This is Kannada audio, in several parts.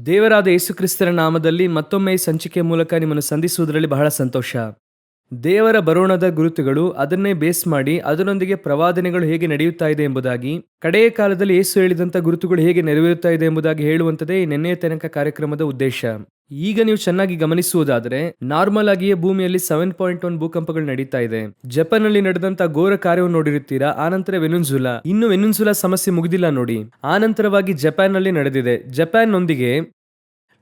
ದೇವರಾದ ಯೇಸುಕ್ರಿಸ್ತರ ನಾಮದಲ್ಲಿ ಮತ್ತೊಮ್ಮೆ ಈ ಸಂಚಿಕೆ ಮೂಲಕ ನಿಮ್ಮನ್ನು ಸಂಧಿಸುವುದರಲ್ಲಿ ಬಹಳ ಸಂತೋಷ. ದೇವರ ಬರೋಣದ ಗುರುತುಗಳು, ಅದನ್ನೇ ಬೇಸ್ ಮಾಡಿ ಅದರೊಂದಿಗೆ ಪ್ರವಾದನೆಗಳು ಹೇಗೆ ನಡೆಯುತ್ತಾ ಇದೆ ಎಂಬುದಾಗಿ, ಕಡೆಯ ಕಾಲದಲ್ಲಿ ಯೇಸು ಹೇಳಿದಂಥ ಗುರುತುಗಳು ಹೇಗೆ ನೆರವೇರುತ್ತಾ ಇದೆ ಎಂಬುದಾಗಿ ಹೇಳುವಂಥದ್ದೇ ಈ ನೆನ್ನೆಯ ತನಕ ಕಾರ್ಯಕ್ರಮದ ಉದ್ದೇಶ. ಈಗ ನೀವು ಚೆನ್ನಾಗಿ ಗಮನಿಸುವುದಾದರೆ, ನಾರ್ಮಲ್ ಆಗಿಯೇ ಭೂಮಿಯಲ್ಲಿ 7.1 ಭೂಕಂಪಗಳು ನಡೀತಾ ಇದೆ. ಜಪಾನ್ನಲ್ಲಿ ನಡೆದಂತ ಘೋರ ಕಾರ್ಯವನ್ನು ನೋಡಿರುತ್ತೀರಾ. ಆನಂತರ ವೆನಿನ್ಸುಲಾ, ಇನ್ನು ವೆನಿನ್ಸುಲಾ ಸಮಸ್ಯೆ ಮುಗಿದಿಲ್ಲ ನೋಡಿ. ಆನಂತರವಾಗಿ ಜಪಾನ್ ನಲ್ಲಿ ನಡೆದಿದೆ. ಜಪಾನ್ನೊಂದಿಗೆ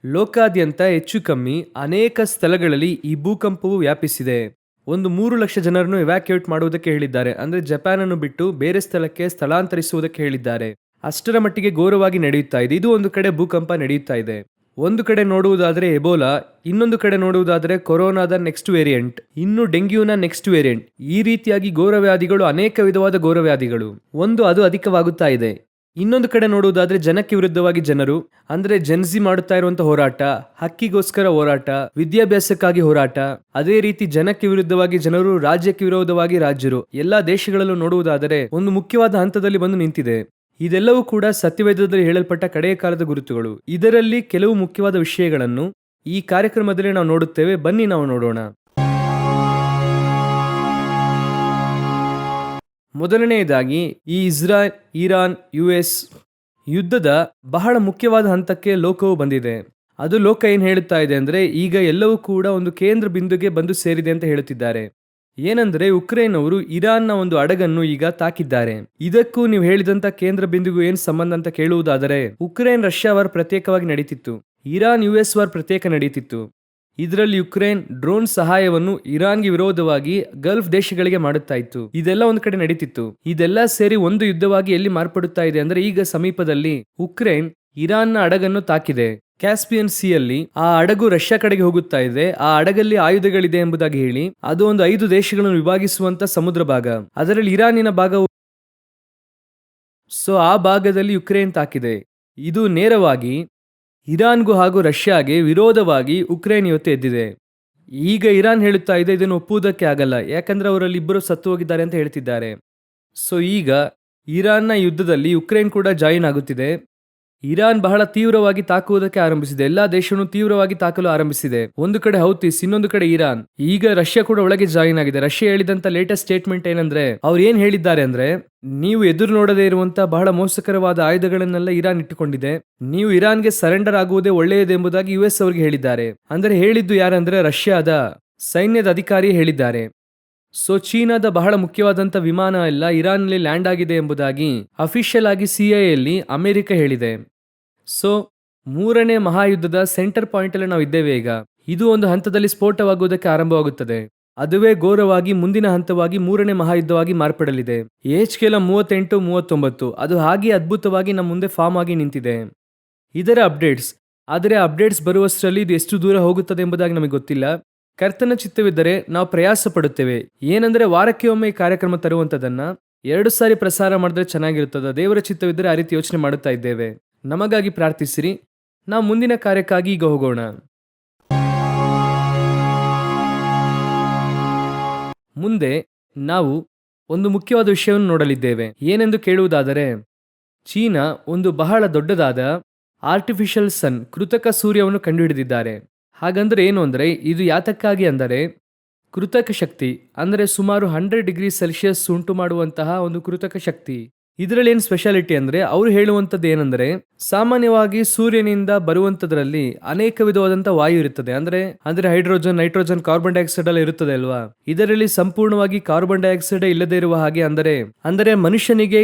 ಲೋಕಾದ್ಯಂತ ಹೆಚ್ಚು ಕಮ್ಮಿ ಅನೇಕ ಸ್ಥಳಗಳಲ್ಲಿ ಈ ಭೂಕಂಪವು ವ್ಯಾಪಿಸಿದೆ. 3 ಲಕ್ಷ ಜನರನ್ನು ಇವ್ಯಾಕ್ಯುಯೇಟ್ ಮಾಡುವುದಕ್ಕೆ ಹೇಳಿದ್ದಾರೆ. ಅಂದ್ರೆ ಜಪಾನ್ ಅನ್ನು ಬಿಟ್ಟು ಬೇರೆ ಸ್ಥಳಕ್ಕೆ ಸ್ಥಳಾಂತರಿಸುವುದಕ್ಕೆ ಹೇಳಿದ್ದಾರೆ. ಅಷ್ಟರ ಮಟ್ಟಿಗೆ ಘೋರವಾಗಿ ನಡೆಯುತ್ತಾ ಇದೆ. ಇದು ಒಂದು ಕಡೆ ಭೂಕಂಪ ನಡೆಯುತ್ತಾ ಇದೆ. ಒಂದು ಕಡೆ ನೋಡುವುದಾದರೆ ಎಬೋಲಾ, ಇನ್ನೊಂದು ಕಡೆ ನೋಡುವುದಾದರೆ ಕೊರೋನಾದ ನೆಕ್ಸ್ಟ್ ವೇರಿಯಂಟ್, ಇನ್ನು ಡೆಂಗ್ಯೂನ ನೆಕ್ಸ್ಟ್ ವೇರಿಯಂಟ್. ಈ ರೀತಿಯಾಗಿ ಘೋರವ್ಯಾಧಿಗಳು, ಅನೇಕ ವಿಧವಾದ ಘೋರವ್ಯಾಧಿಗಳು ಅದು ಅಧಿಕವಾಗುತ್ತಾ ಇದೆ. ಇನ್ನೊಂದು ಕಡೆ ನೋಡುವುದಾದ್ರೆ ಜನಕ್ಕೆ ವಿರುದ್ಧವಾಗಿ ಜನರು, ಅಂದ್ರೆ ಜೆನ್ಜಿ ಮಾಡುತ್ತಾ ಇರುವಂತಹ ಹೋರಾಟ, ಹಕ್ಕಿಗೋಸ್ಕರ ಹೋರಾಟ, ವಿದ್ಯಾಭ್ಯಾಸಕ್ಕಾಗಿ ಹೋರಾಟ. ಅದೇ ರೀತಿ ಜನಕ್ಕೆ ವಿರುದ್ಧವಾಗಿ ಜನರು, ರಾಜ್ಯಕ್ಕೆ ವಿರೋಧವಾಗಿ ರಾಜ್ಯರು. ಎಲ್ಲಾ ದೇಶಗಳಲ್ಲೂ ನೋಡುವುದಾದರೆ ಒಂದು ಮುಖ್ಯವಾದ ಹಂತದಲ್ಲಿ ಬಂದು ನಿಂತಿದೆ. ಇದೆಲ್ಲವೂ ಕೂಡ ಸತ್ಯವೇದದಲ್ಲಿ ಹೇಳಲ್ಪಟ್ಟ ಕಡೆಯ ಕಾಲದ ಗುರುತುಗಳು. ಇದರಲ್ಲಿ ಕೆಲವು ಮುಖ್ಯವಾದ ವಿಷಯಗಳನ್ನು ಈ ಕಾರ್ಯಕ್ರಮದಲ್ಲಿ ನಾವು ನೋಡುತ್ತೇವೆ. ಬನ್ನಿ ನಾವು ನೋಡೋಣ. ಮೊದಲನೆಯದಾಗಿ, ಈ ಇಸ್ರಾಯೇಲ್, ಇರಾನ್, US ಯುದ್ಧದ ಬಹಳ ಮುಖ್ಯವಾದ ಹಂತಕ್ಕೆ ಲೋಕವು ಬಂದಿದೆ. ಅದು ಲೋಕ ಏನ್ ಹೇಳುತ್ತಾ ಇದೆ ಅಂದ್ರೆ, ಈಗ ಎಲ್ಲವೂ ಕೂಡ ಒಂದು ಕೇಂದ್ರ ಬಿಂದುಗೆ ಬಂದು ಸೇರಿದೆ ಅಂತ ಹೇಳುತ್ತಿದ್ದಾರೆ. ಏನಂದ್ರೆ, ಉಕ್ರೇನ್ ಅವರು ಇರಾನ್ನ ಒಂದು ಹಡಗನ್ನು ಈಗ ತಾಕಿದ್ದಾರೆ. ಇದಕ್ಕೂ ನೀವು ಹೇಳಿದಂತ ಕೇಂದ್ರ ಬಿಂದುಗೂ ಏನ್ ಸಂಬಂಧ ಅಂತ ಕೇಳುವುದಾದರೆ, ಉಕ್ರೇನ್ ರಷ್ಯಾ ವಾರ್ ಪ್ರತ್ಯೇಕವಾಗಿ ನಡೀತಿತ್ತು, ಇರಾನ್ US ವಾರ್ ಪ್ರತ್ಯೇಕ ನಡೀತಿತ್ತು. ಇದರಲ್ಲಿ ಯುಕ್ರೇನ್ ಡ್ರೋನ್ ಸಹಾಯವನ್ನು ಇರಾನ್ಗೆ ವಿರೋಧವಾಗಿ ಗಲ್ಫ್ ದೇಶಗಳಿಗೆ ಮಾಡುತ್ತಾ ಇತ್ತು. ಇದೆಲ್ಲ ಒಂದು ಕಡೆ ನಡೀತಿತ್ತು. ಇದೆಲ್ಲ ಸೇರಿ ಒಂದು ಯುದ್ಧವಾಗಿ ಎಲ್ಲಿ ಮಾರ್ಪಡುತ್ತಾ ಇದೆ ಅಂದ್ರೆ, ಈಗ ಸಮೀಪದಲ್ಲಿ ಉಕ್ರೇನ್ ಇರಾನ್ನ ಹಡಗನ್ನು ತಾಕಿದೆ. ಕ್ಯಾಸ್ಪಿಯನ್ ಸಿಯಲ್ಲಿ ಆ ಹಡಗು ರಷ್ಯಾ ಕಡೆಗೆ ಹೋಗುತ್ತಾ ಇದೆ. ಆ ಹಡಗಲ್ಲಿ ಆಯುಧಗಳಿದೆ ಎಂಬುದಾಗಿ ಹೇಳಿ, ಅದು ಒಂದು 5 ದೇಶಗಳನ್ನು ವಿಭಾಗಿಸುವಂತ ಸಮುದ್ರ ಭಾಗ. ಅದರಲ್ಲಿ ಇರಾನಿನ ಭಾಗವು, ಸೊ ಆ ಭಾಗದಲ್ಲಿ ಯುಕ್ರೇನ್ ತಾಕಿದೆ. ಇದು ನೇರವಾಗಿ ಇರಾನ್ಗೂ ಹಾಗೂ ರಷ್ಯಾಗೆ ವಿರೋಧವಾಗಿ ಉಕ್ರೇನ್ ಇವತ್ತು ಎದ್ದಿದೆ. ಈಗ ಇರಾನ್ ಹೇಳುತ್ತಾ ಇದೆ, ಇದನ್ನು ಒಪ್ಪುವುದಕ್ಕೆ ಆಗಲ್ಲ, ಯಾಕಂದ್ರೆ ಅವರಲ್ಲಿ ಇಬ್ಬರು ಸತ್ತು ಹೋಗಿದ್ದಾರೆ ಅಂತ ಹೇಳ್ತಿದ್ದಾರೆ. ಸೊ ಈಗ ಇರಾನ್ನ ಯುದ್ಧದಲ್ಲಿ ಯುಕ್ರೇನ್ ಕೂಡ ಜಾಯಿನ್ ಆಗುತ್ತಿದೆ. ಇರಾನ್ ಬಹಳ ತೀವ್ರವಾಗಿ ತಾಕುವುದಕ್ಕೆ ಆರಂಭಿಸಿದೆ. ಎಲ್ಲಾ ದೇಶವನ್ನು ತೀವ್ರವಾಗಿ ತಾಕಲು ಆರಂಭಿಸಿದೆ. ಒಂದು ಕಡೆ ಹೌತಿಸ್, ಇನ್ನೊಂದು ಕಡೆ ಇರಾನ್. ಈಗ ರಷ್ಯಾ ಕೂಡ ಒಳಗೆ ಜಾಯಿನ್ ಆಗಿದೆ. ರಷ್ಯಾ ಹೇಳಿದಂತ ಲೇಟೆಸ್ಟ್ ಸ್ಟೇಟ್ಮೆಂಟ್ ಏನಂದ್ರೆ, ಅವ್ರು ಏನ್ ಹೇಳಿದ್ದಾರೆ ಅಂದ್ರೆ, ನೀವು ಎದುರು ನೋಡದೇ ಇರುವಂತ ಬಹಳ ಮೋಸಕರವಾದ ಆಯುಧಗಳನ್ನೆಲ್ಲ ಇರಾನ್ ಇಟ್ಟುಕೊಂಡಿದೆ, ನೀವು ಇರಾನ್ಗೆ ಸರೆಂಡರ್ ಆಗುವುದೇ ಒಳ್ಳೆಯದು ಎಂಬುದಾಗಿ US ಅವರಿಗೆ ಹೇಳಿದ್ದಾರೆ. ಅಂದ್ರೆ ಹೇಳಿದ್ದು ಯಾರಂದ್ರೆ, ರಷ್ಯಾದ ಸೈನ್ಯದ ಅಧಿಕಾರಿ ಹೇಳಿದ್ದಾರೆ. ಸೊ ಚೀನಾದ ಬಹಳ ಮುಖ್ಯವಾದಂತ ವಿಮಾನ ಎಲ್ಲ ಇರಾನ್ನಲ್ಲಿ ಲ್ಯಾಂಡ್ ಆಗಿದೆ ಎಂಬುದಾಗಿ ಅಫಿಷಿಯಲ್ ಆಗಿ CIA ಯಲ್ಲಿ ಅಮೆರಿಕ ಹೇಳಿದೆ. ಸೊ 3ನೇ ಮಹಾಯುದ್ಧದ ಸೆಂಟರ್ ಪಾಯಿಂಟ್ ಅಲ್ಲಿ ನಾವು ಇದ್ದೇವೆ. ಈಗ ಇದು ಒಂದು ಹಂತದಲ್ಲಿ ಸ್ಫೋಟವಾಗುವುದಕ್ಕೆ ಆರಂಭವಾಗುತ್ತದೆ. ಅದುವೇ ಘೋರವಾಗಿ ಮುಂದಿನ ಹಂತವಾಗಿ 3ನೇ ಮಹಾಯುದ್ಧವಾಗಿ ಮಾರ್ಪಡಲಿದೆ. HK 38-39 ಅದು ಹಾಗೆ ಅದ್ಭುತವಾಗಿ ನಮ್ಮ ಮುಂದೆ ಫಾರ್ಮ್ ಆಗಿ ನಿಂತಿದೆ. ಇದರ ಅಪ್ಡೇಟ್ಸ್, ಆದರೆ ಅಪ್ಡೇಟ್ಸ್ ಬರುವಷ್ಟರಲ್ಲಿ ಇದು ಎಷ್ಟು ದೂರ ಹೋಗುತ್ತದೆ ಎಂಬುದಾಗಿ ನಮಗೆ ಗೊತ್ತಿಲ್ಲ. ಕರ್ತನ ಚಿತ್ತವಿದ್ದರೆ ನಾವು ಪ್ರಯಾಸ ಪಡುತ್ತೇವೆ. ಏನಂದ್ರೆ, ವಾರಕ್ಕೆ ಒಮ್ಮೆ ಈ ಕಾರ್ಯಕ್ರಮ ತರುವಂತದನ್ನ 2 ಸಾರಿ ಪ್ರಸಾರ ಮಾಡಿದ್ರೆ ಚೆನ್ನಾಗಿರುತ್ತದೆ. ದೇವರ ಚಿತ್ತವಿದ್ದರೆ ಆ ರೀತಿ ಯೋಚನೆ ಮಾಡುತ್ತಾ ಇದ್ದೇವೆ. ನಮಗಾಗಿ ಪ್ರಾರ್ಥಿಸಿರಿ. ನಾವು ಮುಂದಿನ ಕಾರ್ಯಕ್ಕಾಗಿ ಈಗ ಹೋಗೋಣ. ಮುಂದೆ ನಾವು ಒಂದು ಮುಖ್ಯವಾದ ವಿಷಯವನ್ನು ನೋಡಲಿದ್ದೇವೆ. ಏನೆಂದು ಕೇಳುವುದಾದರೆ, ಚೀನಾ ಒಂದು ಬಹಳ ದೊಡ್ಡದಾದ ಆರ್ಟಿಫಿಷಿಯಲ್ ಸನ್, ಕೃತಕ ಸೂರ್ಯವನ್ನು ಕಂಡುಹಿಡಿದಿದ್ದಾರೆ. ಹಾಗಂದ್ರೆ ಏನು ಅಂದ್ರೆ, ಇದು ಯಾತಕ್ಕಾಗಿ ಅಂದರೆ, ಕೃತಕ ಶಕ್ತಿ ಅಂದ್ರೆ ಸುಮಾರು 100 ಡಿಗ್ರಿ ಸೆಲ್ಸಿಯಸ್ ಉಂಟು ಮಾಡುವಂತಹ ಒಂದು ಕೃತಕ ಶಕ್ತಿ. ಇದರಲ್ಲಿ ಏನು ಸ್ಪೆಷಾಲಿಟಿ ಅಂದ್ರೆ, ಅವರು ಹೇಳುವಂತದ್ದು ಏನಂದ್ರೆ, ಸಾಮಾನ್ಯವಾಗಿ ಸೂರ್ಯನಿಂದ ಬರುವಂತದ್ರಲ್ಲಿ ಅನೇಕ ವಿಧವಾದಂತ ವಾಯು ಇರುತ್ತದೆ. ಅಂದ್ರೆ ಹೈಡ್ರೋಜನ್, ನೈಟ್ರೋಜನ್, ಕಾರ್ಬನ್ ಡೈಆಕ್ಸೈಡ್ ಎಲ್ಲ ಇರುತ್ತದೆ ಅಲ್ವಾ. ಇದರಲ್ಲಿ ಸಂಪೂರ್ಣವಾಗಿ ಕಾರ್ಬನ್ ಡೈಆಕ್ಸೈಡ್ ಇಲ್ಲದೆ ಇರುವ ಹಾಗೆ, ಅಂದರೆ ಮನುಷ್ಯನಿಗೆ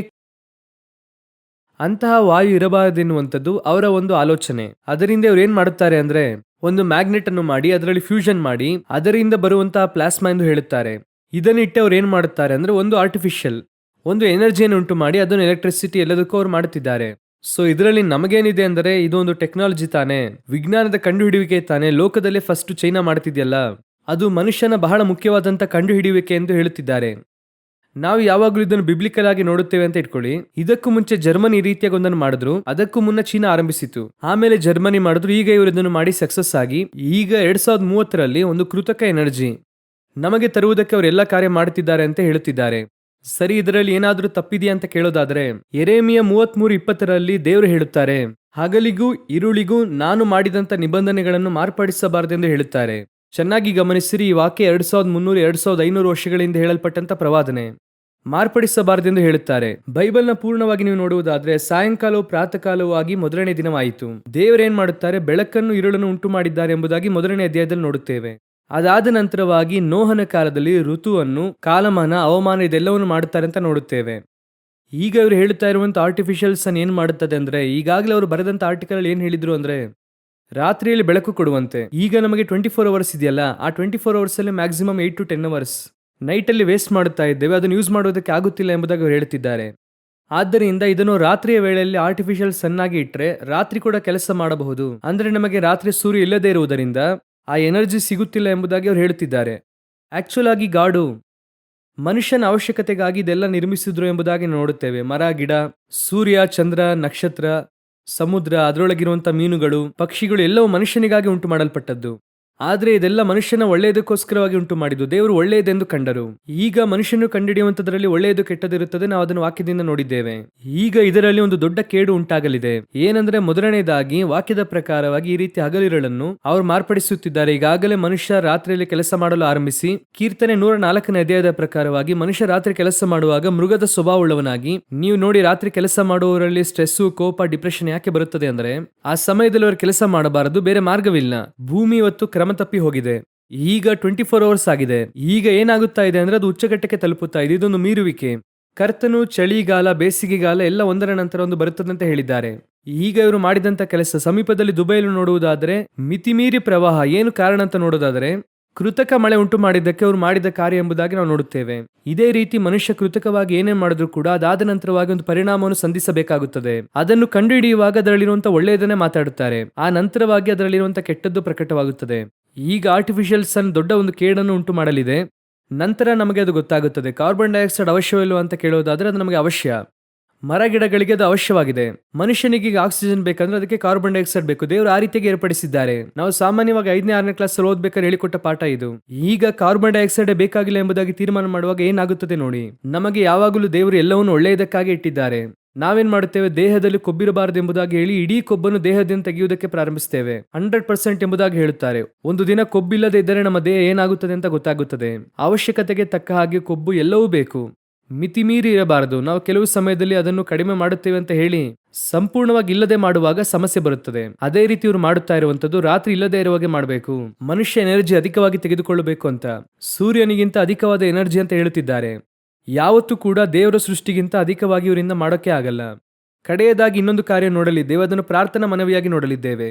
ಅಂತಹ ವಾಯು ಇರಬಾರದೆನ್ನುವಂಥದ್ದು ಅವರ ಒಂದು ಆಲೋಚನೆ. ಅದರಿಂದ ಇವ್ರು ಏನ್ ಮಾಡುತ್ತಾರೆ ಅಂದ್ರೆ, ಒಂದು ಮ್ಯಾಗ್ನೆಟ್ ಅನ್ನು ಮಾಡಿ ಅದರಲ್ಲಿ ಫ್ಯೂಷನ್ ಮಾಡಿ ಅದರಿಂದ ಬರುವಂತಹ ಪ್ಲಾಸ್ಮಾ ಎಂದು ಹೇಳುತ್ತಾರೆ. ಇದನ್ನಿಟ್ಟು ಅವ್ರು ಏನ್ ಮಾಡುತ್ತಾರೆ ಅಂದ್ರೆ, ಒಂದು ಆರ್ಟಿಫಿಷಿಯಲ್ ಒಂದು ಎನರ್ಜಿಯನ್ನು ಉಂಟು ಮಾಡಿ ಅದನ್ನು ಎಲೆಕ್ಟ್ರಿಸಿಟಿ ಎಲ್ಲದಕ್ಕೂ ಅವ್ರು ಮಾಡುತ್ತಿದ್ದಾರೆ. ಸೊ ಇದರಲ್ಲಿ ನಮಗೇನಿದೆ ಅಂದರೆ, ಇದೊಂದು ಟೆಕ್ನಾಲಜಿ ತಾನೆ, ವಿಜ್ಞಾನದ ಕಂಡುಹಿಡಿಯುವಿಕೆ ತಾನೆ. ಲೋಕದಲ್ಲೇ ಫಸ್ಟ್ ಚೈನಾ ಮಾಡ್ತಿದ್ಯಲ್ಲ, ಅದು ಮನುಷ್ಯನ ಬಹಳ ಮುಖ್ಯವಾದಂತ ಕಂಡುಹಿಡಿಯುವಿಕೆ ಎಂದು ಹೇಳುತ್ತಿದ್ದಾರೆ. ನಾವು ಯಾವಾಗಲೂ ಇದನ್ನು ಬಿಬ್ಲಿಕಲ್ ಆಗಿ ನೋಡುತ್ತೇವೆ ಅಂತ ಇಟ್ಕೊಳ್ಳಿ. ಇದಕ್ಕೂ ಮುಂಚೆ ಜರ್ಮನಿ ಈ ರೀತಿಯಾಗಿ ಒಂದನ್ನು ಮಾಡಿದ್ರು, ಅದಕ್ಕೂ ಮುನ್ನ ಚೀನಾ ಆರಂಭಿಸಿತು, ಆಮೇಲೆ ಜರ್ಮನಿ ಮಾಡಿದ್ರು, ಈಗ ಇವರು ಇದನ್ನು ಮಾಡಿ ಸಕ್ಸಸ್ ಆಗಿ ಈಗ 2030ರಲ್ಲಿ ಒಂದು ಕೃತಕ ಎನರ್ಜಿ ನಮಗೆ ತರುವುದಕ್ಕೆ ಅವರೆಲ್ಲ ಕಾರ್ಯ ಮಾಡುತ್ತಿದ್ದಾರೆ ಅಂತ ಹೇಳುತ್ತಿದ್ದಾರೆ. ಸರಿ, ಇದರಲ್ಲಿ ಏನಾದ್ರೂ ತಪ್ಪಿದೆಯಾ ಅಂತ ಕೇಳೋದಾದ್ರೆ, ಯೆರೆಮೀಯ 33:20ರಲ್ಲಿ ದೇವರು ಹೇಳುತ್ತಾರೆ, ಹಗಲಿಗೂ ಇರುಳಿಗೂ ನಾನು ಮಾಡಿದಂತ ನಿಬಂಧನೆಗಳನ್ನು ಮಾರ್ಪಡಿಸಬಾರದೆಂದು ಹೇಳುತ್ತಾರೆ. ಚೆನ್ನಾಗಿ ಗಮನಿಸಿರಿ, ಈ ವಾಕ್ಯ 2300 2500 ವರ್ಷಗಳಿಂದ ಹೇಳಲ್ಪಟ್ಟಂತ ಪ್ರವಾದನೆ. ಮಾರ್ಪಡಿಸಬಾರದೆಂದು ಹೇಳುತ್ತಾರೆ. ಬೈಬಲ್ನ ಪೂರ್ಣವಾಗಿ ನೀವು ನೋಡುವುದಾದ್ರೆ ಸಾಯಂಕಾಲವು ಪ್ರಾತಃ ಕಾಲವೂ ಆಗಿ ಮೊದಲನೇ ದಿನವಾಯಿತು. ದೇವರೇನ್ ಮಾಡುತ್ತಾರೆ, ಬೆಳಕನ್ನು ಇರುಳನ್ನು ಉಂಟು ಮಾಡಿದ್ದಾರೆ ಎಂಬುದಾಗಿ ಮೊದಲನೇ ಅಧ್ಯಾಯದಲ್ಲಿ ನೋಡುತ್ತೇವೆ. ಅದಾದ ನಂತರವಾಗಿ ನೋಹನ ಕಾಲದಲ್ಲಿ ಋತುವನ್ನು, ಕಾಲಮಾನ, ಹವಾಮಾನ ಇದೆಲ್ಲವನ್ನು ಮಾಡುತ್ತಾರೆ ಅಂತ ನೋಡುತ್ತೇವೆ. ಈಗ ಇವರು ಹೇಳುತ್ತಾ ಇರುವಂತ ಆರ್ಟಿಫಿಷಿಯಲ್ ಸನ್ ಏನ್ ಮಾಡುತ್ತದೆ ಅಂದ್ರೆ, ಈಗಾಗಲೇ ಅವರು ಬರೆದಂತ ಆರ್ಟಿಕಲ್ ಏನ್ ಹೇಳಿದ್ರು ಅಂದ್ರೆ, ರಾತ್ರಿಯಲ್ಲಿ ಬೆಳಕು ಕೊಡುವಂತೆ. ಈಗ ನಮಗೆ 24 ಅವರ್ಸ್ ಇದೆಯಲ್ಲ, ಆ 24 ಅವರ್ಸ್ ಅಲ್ಲಿ ಮ್ಯಾಕ್ಸಿಮಮ್ 8 to 10 ಅವರ್ಸ್ ನೈಟ್ ಅಲ್ಲಿ ವೇಸ್ಟ್ ಮಾಡುತ್ತಾ ಇದ್ದೇವೆ, ಅದನ್ನು ಯೂಸ್ ಮಾಡೋದಕ್ಕೆ ಆಗುತ್ತಿಲ್ಲ ಎಂಬುದಾಗಿ ಅವರು ಹೇಳುತ್ತಿದ್ದಾರೆ. ಆದ್ದರಿಂದ ಇದನ್ನು ರಾತ್ರಿಯ ವೇಳೆಯಲ್ಲಿ ಆರ್ಟಿಫಿಷಿಯಲ್ ಸನ್ ಆಗಿ ಇಟ್ಟರೆ ರಾತ್ರಿ ಕೂಡ ಕೆಲಸ ಮಾಡಬಹುದು. ಅಂದ್ರೆ ನಮಗೆ ರಾತ್ರಿ ಸೂರ್ಯ ಇಲ್ಲದೆ ಇರುವುದರಿಂದ ಆ ಎನರ್ಜಿ ಸಿಗುತ್ತಿಲ್ಲ ಎಂಬುದಾಗಿ ಅವರು ಹೇಳುತ್ತಿದ್ದಾರೆ. ಆಕ್ಚುಲ್ ಆಗಿ ಗಾಡು ಮನುಷ್ಯನ ಅವಶ್ಯಕತೆಗಾಗಿ ಇದೆಲ್ಲ ನಿರ್ಮಿಸಿದ್ರು ಎಂಬುದಾಗಿ ನೋಡುತ್ತೇವೆ. ಮರ, ಗಿಡ, ಸೂರ್ಯ, ಚಂದ್ರ, ನಕ್ಷತ್ರ, ಸಮುದ್ರ, ಅದರೊಳಗಿರುವಂತಹ ಮೀನುಗಳು, ಪಕ್ಷಿಗಳು ಎಲ್ಲವೂ ಮನುಷ್ಯನಿಗಾಗಿ ಉಂಟು ಮಾಡಲ್ಪಟ್ಟದ್ದು. ಆದ್ರೆ ಇದೆಲ್ಲ ಮನುಷ್ಯನ ಒಳ್ಳೆಯದಕ್ಕೋಸ್ಕರವಾಗಿ ಉಂಟು ಮಾಡಿದ್ದು. ದೇವರು ಒಳ್ಳೆಯದೆಂದು ಕಂಡರು. ಈಗ ಮನುಷ್ಯನು ಕಂಡುಹಿಡಿಯುವಂತದ್ರಲ್ಲಿ ಒಳ್ಳೆಯದು ಕೆಟ್ಟದಿರುತ್ತದೆ. ನಾವು ಅದನ್ನು ವಾಕ್ಯದಿಂದ ನೋಡಿದ್ದೇವೆ. ಈಗ ಇದರಲ್ಲಿ ಒಂದು ದೊಡ್ಡ ಕೇಡು ಉಂಟಾಗಲಿದೆ. ಏನಂದ್ರೆ, ಮೊದಲನೇದಾಗಿ ವಾಕ್ಯದ ಪ್ರಕಾರವಾಗಿ ಈ ರೀತಿ ಹಗಲಿರುಳನ್ನು ಅವರು ಮಾರ್ಪಡಿಸುತ್ತಿದ್ದಾರೆ. ಈಗಾಗಲೇ ಮನುಷ್ಯ ರಾತ್ರಿಯಲ್ಲಿ ಕೆಲಸ ಮಾಡಲು ಆರಂಭಿಸಿ, ಕೀರ್ತನೆ 104ನೇ ಅಧ್ಯಾಯದ ಪ್ರಕಾರವಾಗಿ ಮನುಷ್ಯ ರಾತ್ರಿ ಕೆಲಸ ಮಾಡುವಾಗ ಮೃಗದ ಸ್ವಭಾವವುಳ್ಳವನಾಗಿ, ನೀವು ನೋಡಿ ರಾತ್ರಿ ಕೆಲಸ ಮಾಡುವವರಲ್ಲಿ ಸ್ಟ್ರೆಸ್ಸು, ಕೋಪ, ಡಿಪ್ರೆಷನ್ ಯಾಕೆ ಬರುತ್ತದೆ ಅಂದ್ರೆ, ಆ ಸಮಯದಲ್ಲಿ ಅವರು ಕೆಲಸ ಮಾಡಬಾರದು, ಬೇರೆ ಮಾರ್ಗವಿಲ್ಲ. ಭೂಮಿ ಇವತ್ತು ಕ್ರಮ ತಪ್ಪಿ ಹೋಗಿದೆ. ಈಗ 24 ಅವರ್ಸ್ ಆಗಿದೆ. ಈಗ ಏನಾಗುತ್ತಾ ಇದೆ ಅಂದ್ರೆ, ಅದು ಉಚ್ಚಘಟ್ಟಕ್ಕೆ ತಲುಪುತ್ತಾ ಇದೆ. ಇದೊಂದು ಮೀರುವಿಕೆ. ಕರ್ತನು ಚಳಿಗಾಲ, ಬೇಸಿಗೆಗಾಲ ಎಲ್ಲ ಒಂದರ ನಂತರ ಒಂದು ಬರುತ್ತದಂತೆ ಹೇಳಿದ್ದಾರೆ. ಈಗ ಇವರು ಮಾಡಿದಂತ ಕೆಲಸ ಸಮೀಪದಲ್ಲಿ ದುಬೈಲು ನೋಡುವುದಾದ್ರೆ ಮಿತಿಮೀರಿ ಪ್ರವಾಹ. ಏನು ಕಾರಣ ಅಂತ ನೋಡೋದಾದ್ರೆ, ಕೃತಕ ಮಳೆ ಉಂಟು ಮಾಡಿದ್ದಕ್ಕೆ ಅವರು ಮಾಡಿದ ಕಾರ್ಯ ಎಂಬುದಾಗಿ ನಾವು ನೋಡುತ್ತೇವೆ. ಇದೇ ರೀತಿ ಮನುಷ್ಯ ಕೃತಕವಾಗಿ ಏನೇನ್ ಮಾಡಿದ್ರು ಕೂಡ ಅದಾದ ನಂತರವಾಗಿ ಒಂದು ಪರಿಣಾಮವನ್ನು ಸಂಧಿಸಬೇಕಾಗುತ್ತದೆ. ಅದನ್ನು ಕಂಡುಹಿಡಿಯುವಾಗ ಅದರಲ್ಲಿರುವಂತಹ ಒಳ್ಳೆಯದನ್ನೇ ಮಾತಾಡುತ್ತಾರೆ, ಆ ನಂತರವಾಗಿ ಅದರಲ್ಲಿರುವಂತಹ ಕೆಟ್ಟದ್ದು ಪ್ರಕಟವಾಗುತ್ತದೆ. ಈಗ ಆರ್ಟಿಫಿಷಿಯಲ್ ಸನ್ ದೊಡ್ಡ ಒಂದು ಕೇಡನ್ನು ಉಂಟು ಮಾಡಲಿದೆ. ನಂತರ ನಮಗೆ ಅದು ಗೊತ್ತಾಗುತ್ತದೆ. ಕಾರ್ಬನ್ ಡೈಆಕ್ಸೈಡ್ ಅವಶ್ಯವಿಲ್ಲ ಅಂತ ಕೇಳೋದಾದ್ರೆ ಅದು ನಮಗೆ ಅವಶ್ಯ. ಮರ ಗಿಡಗಳಿಗೆ ಅದು ಅವಶ್ಯವಾಗಿದೆ. ಮನುಷ್ಯನಿಗೆ ಈಗ ಆಕ್ಸಿಜನ್ ಬೇಕಂದ್ರೆ ಅದಕ್ಕೆ ಕಾರ್ಬನ್ ಡೈಆಕ್ಸೈಡ್ ಬೇಕು. ದೇವರು ಆ ರೀತಿಯಾಗಿ ಏರ್ಪಡಿಸಿದ್ದಾರೆ. ನಾವು ಸಾಮಾನ್ಯವಾಗಿ 5ನೇ 6ನೇ ಕ್ಲಾಸ್ ಅಲ್ಲಿ ಓದ್ಬೇಕಾದ್ರೆ ಹೇಳಿಕೊಟ್ಟ ಪಾಠ ಇದು. ಈಗ ಕಾರ್ಬನ್ ಡೈಆಕ್ಸೈಡ್ ಬೇಕಾಗಿಲ್ಲ ಎಂಬುದಾಗಿ ತೀರ್ಮಾನ ಮಾಡುವಾಗ ಏನಾಗುತ್ತದೆ ನೋಡಿ. ನಮಗೆ ಯಾವಾಗಲೂ ದೇವರು ಎಲ್ಲವನ್ನು ಒಳ್ಳೆಯದಕ್ಕಾಗಿ ಇಟ್ಟಿದ್ದಾರೆ. ನಾವೇನ್ ಮಾಡುತ್ತೇವೆ, ದೇಹದಲ್ಲಿ ಕೊಬ್ಬಿರಬಾರದು ಎಂಬುದಾಗಿ ಹೇಳಿ ಇಡೀ ಕೊಬ್ಬನ್ನು ದೇಹದಿಂದ ತೆಗೆಯುವುದಕ್ಕೆ ಪ್ರಾರಂಭಿಸುತ್ತೇವೆ. 100% ಎಂಬುದಾಗಿ ಹೇಳುತ್ತಾರೆ. ಒಂದು ದಿನ ಕೊಬ್ಬಿಲ್ಲದೆ ಇದ್ದರೆ ನಮ್ಮ ದೇಹ ಏನಾಗುತ್ತದೆ ಅಂತ ಗೊತ್ತಾಗುತ್ತದೆ. ಅವಶ್ಯಕತೆಗೆ ತಕ್ಕ ಹಾಗೆ ಕೊಬ್ಬು ಎಲ್ಲವೂ ಬೇಕು, ಮಿತಿಮೀರಿ ಇರಬಾರದು. ನಾವು ಕೆಲವು ಸಮಯದಲ್ಲಿ ಅದನ್ನು ಕಡಿಮೆ ಮಾಡುತ್ತೇವೆ ಅಂತ ಹೇಳಿ ಸಂಪೂರ್ಣವಾಗಿ ಇಲ್ಲದೆ ಮಾಡುವಾಗ ಸಮಸ್ಯೆ ಬರುತ್ತದೆ. ಅದೇ ರೀತಿ ಇವರು ಮಾಡುತ್ತಾ ಇರುವಂತದ್ದು ರಾತ್ರಿ ಇಲ್ಲದೆ ಇರುವಾಗೆ ಮಾಡಬೇಕು, ಮನುಷ್ಯ ಎನರ್ಜಿ ಅಧಿಕವಾಗಿ ತೆಗೆದುಕೊಳ್ಳಬೇಕು ಅಂತ. ಸೂರ್ಯನಿಗಿಂತ ಅಧಿಕವಾದ ಎನರ್ಜಿ ಅಂತ ಹೇಳುತ್ತಿದ್ದಾರೆ. ಯಾವತ್ತೂ ಕೂಡ ದೇವರ ಸೃಷ್ಟಿಗಿಂತ ಅಧಿಕವಾಗಿ ಇವರಿಂದ ಮಾಡೋಕೆ ಆಗಲ್ಲ. ಕಡೆಯದಾಗಿ ಇನ್ನೊಂದು ಕಾರ್ಯ ನೋಡಲಿದ್ದೇವೆ, ಅದನ್ನು ಪ್ರಾರ್ಥನಾ ಮನವಿಯಾಗಿ ನೋಡಲಿದ್ದೇವೆ.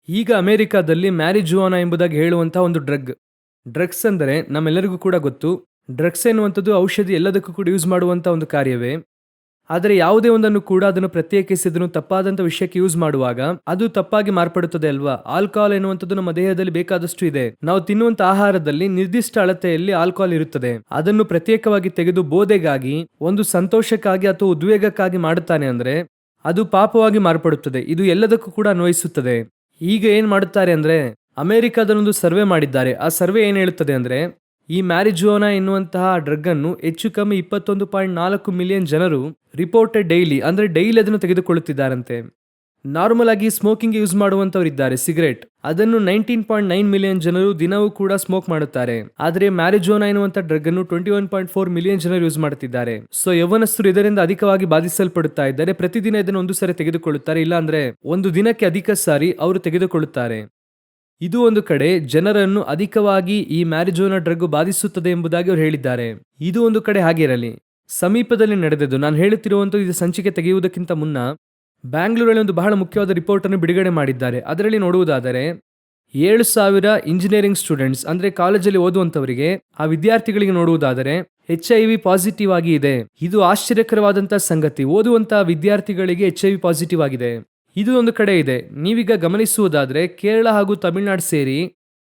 ಈಗ ಅಮೆರಿಕಾದಲ್ಲಿ ಮ್ಯಾರಿಜುವಾನಾ ಎಂಬುದಾಗಿ ಹೇಳುವಂತಹ ಒಂದು ಡ್ರಗ್ಸ್ ಅಂದರೆ ನಮ್ಮೆಲ್ಲರಿಗೂ ಕೂಡ ಗೊತ್ತು. ಡ್ರಗ್ಸ್ ಎನ್ನುವಂಥದ್ದು ಔಷಧಿ ಎಲ್ಲದಕ್ಕೂ ಕೂಡ ಯೂಸ್ ಮಾಡುವಂತ ಒಂದು ಕಾರ್ಯವೇ. ಆದರೆ ಯಾವುದೇ ಒಂದನ್ನು ಕೂಡ ಅದನ್ನು ಪ್ರತ್ಯೇಕಿಸಿ ಅದನ್ನು ತಪ್ಪಾದಂತ ವಿಷಯಕ್ಕೆ ಯೂಸ್ ಮಾಡುವಾಗ ಅದು ತಪ್ಪಾಗಿ ಮಾರ್ಪಡುತ್ತದೆ ಅಲ್ವಾ. ಆಲ್ಕೋಹಾಲ್ ಎನ್ನುವಂಥದ್ದು ನಮ್ಮ ದೇಹದಲ್ಲಿ ಬೇಕಾದಷ್ಟು ಇದೆ. ನಾವು ತಿನ್ನುವಂತ ಆಹಾರದಲ್ಲಿ ನಿರ್ದಿಷ್ಟ ಅಳತೆಯಲ್ಲಿ ಆಲ್ಕೋಹಾಲ್ ಇರುತ್ತದೆ. ಅದನ್ನು ಪ್ರತ್ಯೇಕವಾಗಿ ತೆಗೆದು ಬೋಧೆಗಾಗಿ, ಒಂದು ಸಂತೋಷಕ್ಕಾಗಿ ಅಥವಾ ಉದ್ವೇಗಕ್ಕಾಗಿ ಮಾಡುತ್ತಾನೆ ಅಂದ್ರೆ ಅದು ಪಾಪವಾಗಿ ಮಾರ್ಪಡುತ್ತದೆ. ಇದು ಎಲ್ಲದಕ್ಕೂ ಕೂಡ ಅನ್ವಯಿಸುತ್ತದೆ. ಈಗ ಏನ್ ಮಾಡುತ್ತಾರೆ ಅಂದ್ರೆ, ಅಮೆರಿಕಾದಲ್ಲೊಂದು ಸರ್ವೆ ಮಾಡಿದ್ದಾರೆ. ಆ ಸರ್ವೆ ಏನ್ ಹೇಳುತ್ತದೆ ಅಂದ್ರೆ, ಈ ಮ್ಯಾರಿಜುವಾನಾ ಎನ್ನುವಂತಹ ಡ್ರಗ್ ಅನ್ನು ಹೆಚ್ಚು ಕಮ್ಮಿ 21.4 ಮಿಲಿಯನ್ ಜನರು ರಿಪೋರ್ಟೆಡ್ ಡೈಲಿ, ಅಂದ್ರೆ ಡೈಲಿ ಅದನ್ನು ತೆಗೆದುಕೊಳ್ಳುತ್ತಿದ್ದಾರಂತೆ. ನಾರ್ಮಲ್ ಆಗಿ ಸ್ಮೋಕಿಂಗ್ ಯೂಸ್ ಮಾಡುವಂತವರು ಇದ್ದಾರೆ, ಸಿಗರೇಟ್, ಅದನ್ನು 19.9 ಮಿಲಿಯನ್ ಜನರು ದಿನವೂ ಕೂಡ ಸ್ಮೋಕ್ ಮಾಡುತ್ತಾರೆ. ಆದರೆ ಮ್ಯಾರಿಜುವಾನಾ ಎನ್ನುವಂತ ಡ್ರಗ್ ಅನ್ನು 21.4 ಮಿಲಿಯನ್ ಜನರು ಯೂಸ್ ಮಾಡುತ್ತಿದ್ದಾರೆ. ಸೊ ಯೌವನಸ್ಥರು ಇದರಿಂದ ಅಧಿಕವಾಗಿ ಬಾಧಿಸಲ್ಪಡುತ್ತಾ ಇದ್ದಾರೆ. ಪ್ರತಿದಿನ ಇದನ್ನು ಒಂದು ಸಾರಿ ತೆಗೆದುಕೊಳ್ಳುತ್ತಾರೆ, ಇಲ್ಲಾಂದ್ರೆ ಒಂದು ದಿನಕ್ಕೆ ಅಧಿಕ ಸಾರಿ ಅವರು ತೆಗೆದುಕೊಳ್ಳುತ್ತಾರೆ. ಇದು ಒಂದು ಕಡೆ ಜನರನ್ನು ಅಧಿಕವಾಗಿ ಈ ಮ್ಯಾರಿಜುವಾನಾ ಡ್ರಗ್ ಬಾಧಿಸುತ್ತದೆ ಎಂಬುದಾಗಿ ಅವರು ಹೇಳಿದ್ದಾರೆ. ಇದು ಒಂದು ಕಡೆ ಹಾಗೆ ಇರಲಿ. ಸಮೀಪದಲ್ಲಿ ನಡೆದದ್ದು ನಾನು ಹೇಳುತ್ತಿರುವಂತಹ ಇದು ಸಂಚಿಕೆ ತೆಗೆಯುವುದಕ್ಕಿಂತ ಮುನ್ನ ಬ್ಯಾಂಗ್ಳೂರಲ್ಲಿ ಒಂದು ಬಹಳ ಮುಖ್ಯವಾದ ರಿಪೋರ್ಟ್ ಅನ್ನು ಬಿಡುಗಡೆ ಮಾಡಿದ್ದಾರೆ. ಅದರಲ್ಲಿ ನೋಡುವುದಾದರೆ 7,000 ಇಂಜಿನಿಯರಿಂಗ್ ಸ್ಟೂಡೆಂಟ್ಸ್ ಅಂದ್ರೆ ಕಾಲೇಜಲ್ಲಿ ಓದುವಂತವರಿಗೆ, ಆ ವಿದ್ಯಾರ್ಥಿಗಳಿಗೆ ನೋಡುವುದಾದರೆ HIV ಪಾಸಿಟಿವ್ ಆಗಿ ಇದೆ. ಇದು ಆಶ್ಚರ್ಯಕರವಾದಂತಹ ಸಂಗತಿ. ಓದುವಂತಹ ವಿದ್ಯಾರ್ಥಿಗಳಿಗೆ HIV ಪಾಸಿಟಿವ್ ಆಗಿದೆ. ಇದು ಒಂದು ಕಡೆ ಇದೆ. ನೀವೀಗ ಗಮನಿಸುವುದಾದ್ರೆ ಕೇರಳ ಹಾಗೂ ತಮಿಳುನಾಡು ಸೇರಿ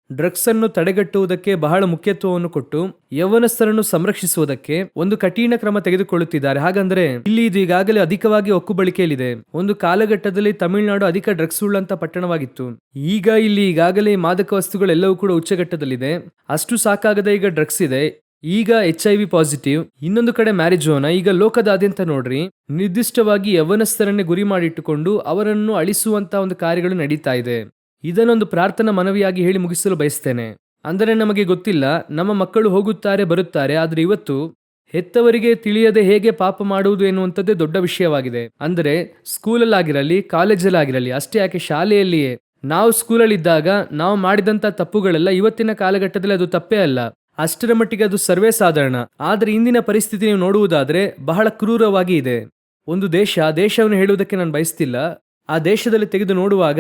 ಡ್ರಗ್ಸ್ ಅನ್ನು ತಡೆಗಟ್ಟುವುದಕ್ಕೆ ಬಹಳ ಮುಖ್ಯತ್ವವನ್ನು ಕೊಟ್ಟು ಯೌವನಸ್ಥರನ್ನು ಸಂರಕ್ಷಿಸುವುದಕ್ಕೆ ಒಂದು ಕಠಿಣ ಕ್ರಮ ತೆಗೆದುಕೊಳ್ಳುತ್ತಿದ್ದಾರೆ. ಹಾಗಂದ್ರೆ ಇಲ್ಲಿ ಇದು ಈಗಾಗಲೇ ಅಧಿಕವಾಗಿ ಒಕ್ಕುಬಳಿಕೆಯಲ್ಲಿದೆ. ಒಂದು ಕಾಲಘಟ್ಟದಲ್ಲಿ ತಮಿಳುನಾಡು ಅಧಿಕ ಡ್ರಗ್ಸ್ ಉಳ್ಳಂತ ಪಟ್ಟಣವಾಗಿತ್ತು. ಈಗ ಇಲ್ಲಿ ಈಗಾಗಲೇ ಮಾದಕ ವಸ್ತುಗಳೆಲ್ಲವೂ ಕೂಡ ಉಚ್ಚಘಟ್ಟದಲ್ಲಿದೆ. ಅಷ್ಟು ಸಾಕಾಗದೆ ಈಗ ಡ್ರಗ್ಸ್ ಇದೆ. ಈಗ HIV ಪಾಸಿಟಿವ್, ಇನ್ನೊಂದು ಕಡೆ ಮ್ಯಾರಿಜೋನಾ. ಈಗ ಲೋಕದಾದ್ಯಂತ ನೋಡ್ರಿ, ನಿರ್ದಿಷ್ಟವಾಗಿ ಯೌವನಸ್ಥರನ್ನೇ ಗುರಿ ಮಾಡಿಟ್ಟುಕೊಂಡು ಅವರನ್ನು ಅಳಿಸುವಂತ ಒಂದು ಕಾರ್ಯಗಳು ನಡೀತಾ ಇದೆ. ಇದನ್ನೊಂದು ಪ್ರಾರ್ಥನಾ ಮನವಿಯಾಗಿ ಹೇಳಿ ಮುಗಿಸಲು ಬಯಸ್ತೇನೆ. ಅಂದರೆ ನಮಗೆ ಗೊತ್ತಿಲ್ಲ, ನಮ್ಮ ಮಕ್ಕಳು ಹೋಗುತ್ತಾರೆ ಬರುತ್ತಾರೆ, ಆದ್ರೆ ಇವತ್ತು ಹೆತ್ತವರಿಗೆ ತಿಳಿಯದೆ ಹೇಗೆ ಪಾಪ ಮಾಡುವುದು ಎನ್ನುವಂಥದ್ದೇ ದೊಡ್ಡ ವಿಷಯವಾಗಿದೆ. ಅಂದರೆ ಸ್ಕೂಲಲ್ಲಾಗಿರಲಿ, ಕಾಲೇಜಲ್ಲಾಗಿರಲಿ, ಅಷ್ಟೇ ಯಾಕೆ ಶಾಲೆಯಲ್ಲಿಯೇ ನಾವು ಸ್ಕೂಲಲ್ಲಿದ್ದಾಗ ನಾವು ಮಾಡಿದಂಥ ತಪ್ಪುಗಳೆಲ್ಲ ಇವತ್ತಿನ ಕಾಲಘಟ್ಟದಲ್ಲಿ ಅದು ತಪ್ಪೇ ಅಲ್ಲ, ಅಷ್ಟರ ಮಟ್ಟಿಗೆ ಅದು ಸರ್ವೇ ಸಾಧಾರಣ. ಆದರೆ ಇಂದಿನ ಪರಿಸ್ಥಿತಿ ನೀವು ನೋಡುವುದಾದ್ರೆ ಬಹಳ ಕ್ರೂರವಾಗಿ ಇದೆ. ಒಂದು ದೇಶವನ್ನು ಹೇಳುವುದಕ್ಕೆ ನಾನು ಬಯಸ್ತಿಲ್ಲ, ಆ ದೇಶದಲ್ಲಿ ತೆಗೆದು ನೋಡುವಾಗ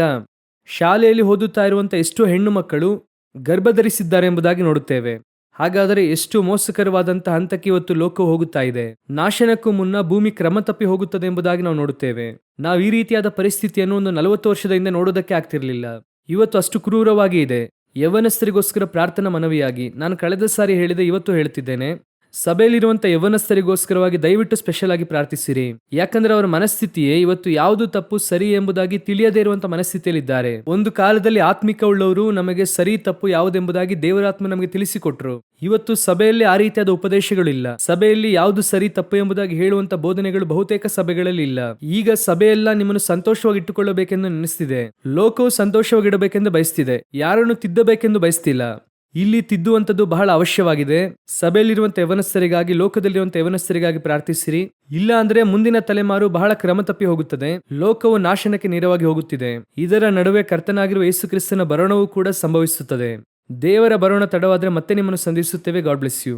ಶಾಲೆಯಲ್ಲಿ ಓದುತ್ತಾ ಇರುವಂಥ ಎಷ್ಟೋ ಹೆಣ್ಣು ಮಕ್ಕಳು ಗರ್ಭಧರಿಸಿದ್ದಾರೆ ಎಂಬುದಾಗಿ ನೋಡುತ್ತೇವೆ. ಹಾಗಾದರೆ ಎಷ್ಟು ಮೋಸಕರವಾದಂತಹ ಹಂತಕ್ಕೆ ಇವತ್ತು ಲೋಕವು ಹೋಗುತ್ತಾ ಇದೆ. ನಾಶನಕ್ಕೂ ಮುನ್ನ ಭೂಮಿ ಕ್ರಮ ತಪ್ಪಿ ಹೋಗುತ್ತದೆ ಎಂಬುದಾಗಿ ನಾವು ನೋಡುತ್ತೇವೆ. ನಾವು ಈ ರೀತಿಯಾದ ಪರಿಸ್ಥಿತಿಯನ್ನು ಒಂದು 40 ವರ್ಷದ ಹಿಂದೆ ನೋಡೋದಕ್ಕೆ ಆಗ್ತಿರ್ಲಿಲ್ಲ. ಇವತ್ತು ಅಷ್ಟು ಕ್ರೂರವಾಗಿ ಇದೆ. ಯೌವನಸ್ಥರಿಗೋಸ್ಕರ ಪ್ರಾರ್ಥನಾ ಮನವಿಯಾಗಿ ನಾನು ಕಳೆದ ಸಾರಿ ಹೇಳಿದೆ, ಇವತ್ತು ಹೇಳ್ತಿದ್ದೇನೆ, ಸಭೆಯಲ್ಲಿರುವಂತ ಯೌವನಸ್ಥರಿಗೋಸ್ಕರವಾಗಿ ದಯವಿಟ್ಟು ಸ್ಪೆಷಲ್ ಆಗಿ ಪ್ರಾರ್ಥಿಸಿರಿ. ಯಾಕಂದ್ರೆ ಅವರ ಮನಸ್ಥಿತಿಯೇ ಇವತ್ತು ಯಾವುದು ತಪ್ಪು ಸರಿ ಎಂಬುದಾಗಿ ತಿಳಿಯದೇ ಇರುವಂತ ಮನಸ್ಥಿತಿಯಲ್ಲಿದ್ದಾರೆ. ಒಂದು ಕಾಲದಲ್ಲಿ ಆತ್ಮಿಕ ಉಳ್ಳವರು ನಮಗೆ ಸರಿ ತಪ್ಪು ಯಾವುದೆಂಬುದಾಗಿ ದೇವರಾತ್ಮ ನಮಗೆ ತಿಳಿಸಿಕೊಟ್ರು. ಇವತ್ತು ಸಭೆಯಲ್ಲಿ ಆ ರೀತಿಯಾದ ಉಪದೇಶಗಳಿಲ್ಲ. ಸಭೆಯಲ್ಲಿ ಯಾವುದು ಸರಿ ತಪ್ಪು ಎಂಬುದಾಗಿ ಹೇಳುವಂತ ಬೋಧನೆಗಳು ಬಹುತೇಕ ಸಭೆಗಳಲ್ಲಿ ಇಲ್ಲ. ಈಗ ಸಭೆಯೆಲ್ಲ ನಿಮ್ಮನ್ನು ಸಂತೋಷವಾಗಿ ಇಟ್ಟುಕೊಳ್ಳಬೇಕೆಂದು ನೆನೆಸ್ತಿದೆ. ಲೋಕವು ಸಂತೋಷವಾಗಿಡಬೇಕೆಂದು ಬಯಸ್ತಿದೆ, ಯಾರನ್ನು ತಿದ್ದಬೇಕೆಂದು ಬಯಸ್ತಿಲ್ಲ. ಇಲ್ಲಿ ತಿದ್ದುವಂಥದ್ದು ಬಹಳ ಅವಶ್ಯವಾಗಿದೆ. ಸಭೆಯಲ್ಲಿರುವಂಥ ಯೌವನಸ್ಥರಿಗಾಗಿ, ಲೋಕದಲ್ಲಿರುವಂಥ ಯೌವನಸ್ಥರಿಗಾಗಿ ಪ್ರಾರ್ಥಿಸಿರಿ. ಇಲ್ಲ ಅಂದ್ರೆ ಮುಂದಿನ ತಲೆಮಾರು ಬಹಳ ಕ್ರಮ ತಪ್ಪಿ ಹೋಗುತ್ತದೆ. ಲೋಕವು ನಾಶನಕ್ಕೆ ನೇರವಾಗಿ ಹೋಗುತ್ತಿದೆ. ಇದರ ನಡುವೆ ಕರ್ತನಾಗಿರುವ ಯೇಸು ಕ್ರಿಸ್ತನ ಬರೋಣವೂ ಕೂಡ ಸಂಭವಿಸುತ್ತದೆ. ದೇವರ ಬರೋಣ ತಡವಾದ್ರೆ ಮತ್ತೆ ನಿಮ್ಮನ್ನು ಸಂಧಿಸುತ್ತೇವೆ. God bless you.